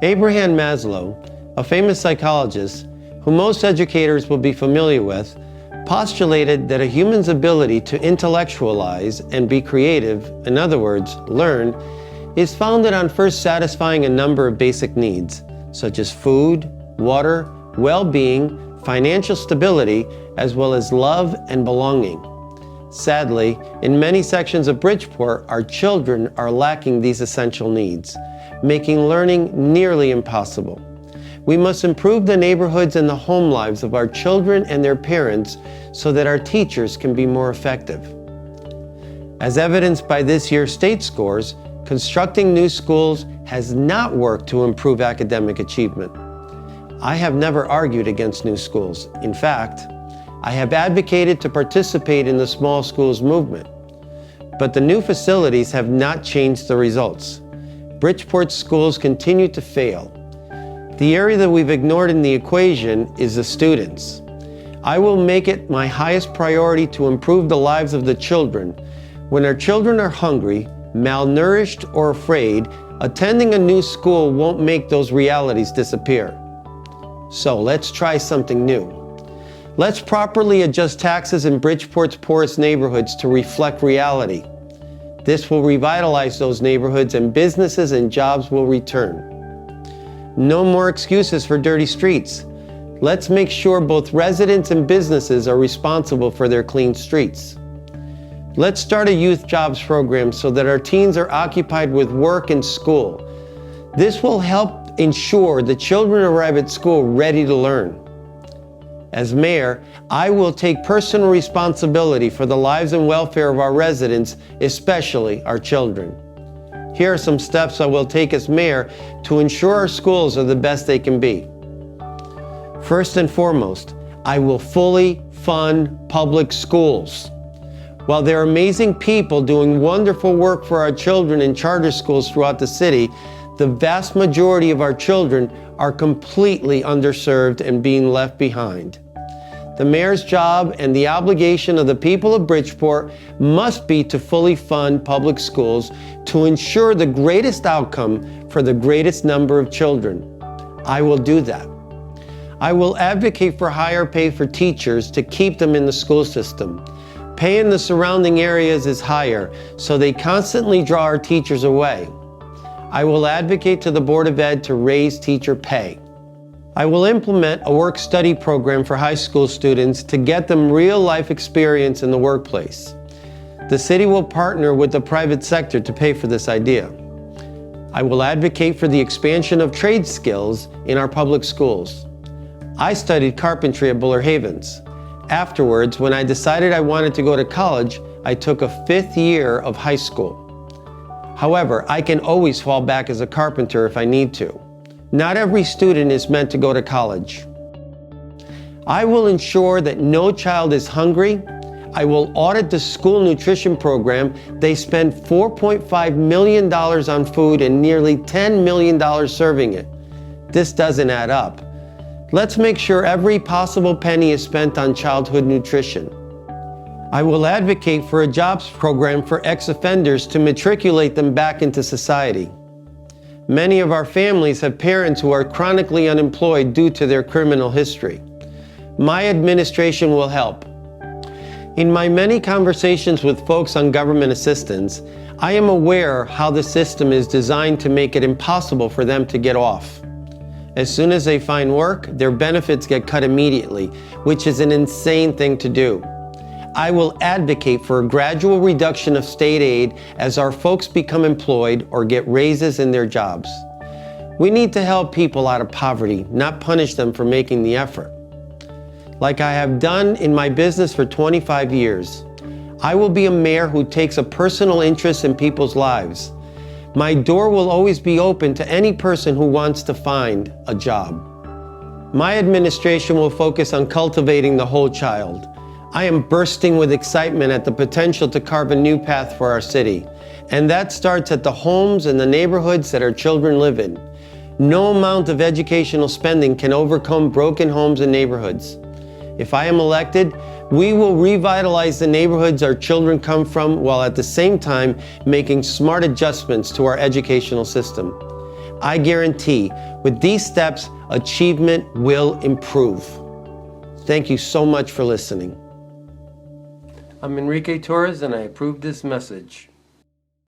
Abraham Maslow, a famous psychologist who most educators will be familiar with, postulated that a human's ability to intellectualize and be creative, in other words, learn, is founded on first satisfying a number of basic needs, such as food, water, well-being, financial stability, as well as love and belonging. Sadly, in many sections of Bridgeport, our children are lacking these essential needs, making learning nearly impossible. We must improve the neighborhoods and the home lives of our children and their parents so that our teachers can be more effective. As evidenced by this year's state scores, constructing new schools has not worked to improve academic achievement. I have never argued against new schools. In fact, I have advocated to participate in the small schools movement. But the new facilities have not changed the results. Bridgeport's schools continue to fail. The area that we've ignored in the equation is the students. I will make it my highest priority to improve the lives of the children. When our children are hungry, malnourished, or afraid, attending a new school won't make those realities disappear. So let's try something new. Let's properly adjust taxes in Bridgeport's poorest neighborhoods to reflect reality. This will revitalize those neighborhoods and businesses and jobs will return. No more excuses for dirty streets. Let's make sure both residents and businesses are responsible for their clean streets. Let's start a youth jobs program so that our teens are occupied with work and school. This will help ensure the children arrive at school ready to learn. As mayor, I will take personal responsibility for the lives and welfare of our residents, especially our children. Here are some steps I will take as mayor to ensure our schools are the best they can be. First and foremost, I will fully fund public schools. While there are amazing people doing wonderful work for our children in charter schools throughout the city, the vast majority of our children are completely underserved and being left behind. The mayor's job and the obligation of the people of Bridgeport must be to fully fund public schools to ensure the greatest outcome for the greatest number of children. I will do that. I will advocate for higher pay for teachers to keep them in the school system. Pay in the surrounding areas is higher, so they constantly draw our teachers away. I will advocate to the Board of Ed to raise teacher pay. I will implement a work-study program for high school students to get them real-life experience in the workplace. The city will partner with the private sector to pay for this idea. I will advocate for the expansion of trade skills in our public schools. I studied carpentry at Buller Havens. Afterwards, when I decided I wanted to go to college, I took a 5th year of high school. However, I can always fall back as a carpenter if I need to. Not every student is meant to go to college. I will ensure that no child is hungry. I will audit the school nutrition program. They spend $4.5 million on food and nearly $10 million serving it. This doesn't add up. Let's make sure every possible penny is spent on childhood nutrition. I will advocate for a jobs program for ex-offenders to matriculate them back into society. Many of our families have parents who are chronically unemployed due to their criminal history. My administration will help. In my many conversations with folks on government assistance, I am aware how the system is designed to make it impossible for them to get off. As soon as they find work, their benefits get cut immediately, which is an insane thing to do. I will advocate for a gradual reduction of state aid as our folks become employed or get raises in their jobs. We need to help people out of poverty, not punish them for making the effort. Like I have done in my business for 25 years, I will be a mayor who takes a personal interest in people's lives. My door will always be open to any person who wants to find a job. My administration will focus on cultivating the whole child. I am bursting with excitement at the potential to carve a new path for our city. And that starts at the homes and the neighborhoods that our children live in. No amount of educational spending can overcome broken homes and neighborhoods. If I am elected, we will revitalize the neighborhoods our children come from while at the same time making smart adjustments to our educational system. I guarantee with these steps, achievement will improve. Thank you so much for listening. I'm Enrique Torres, and I approve this message.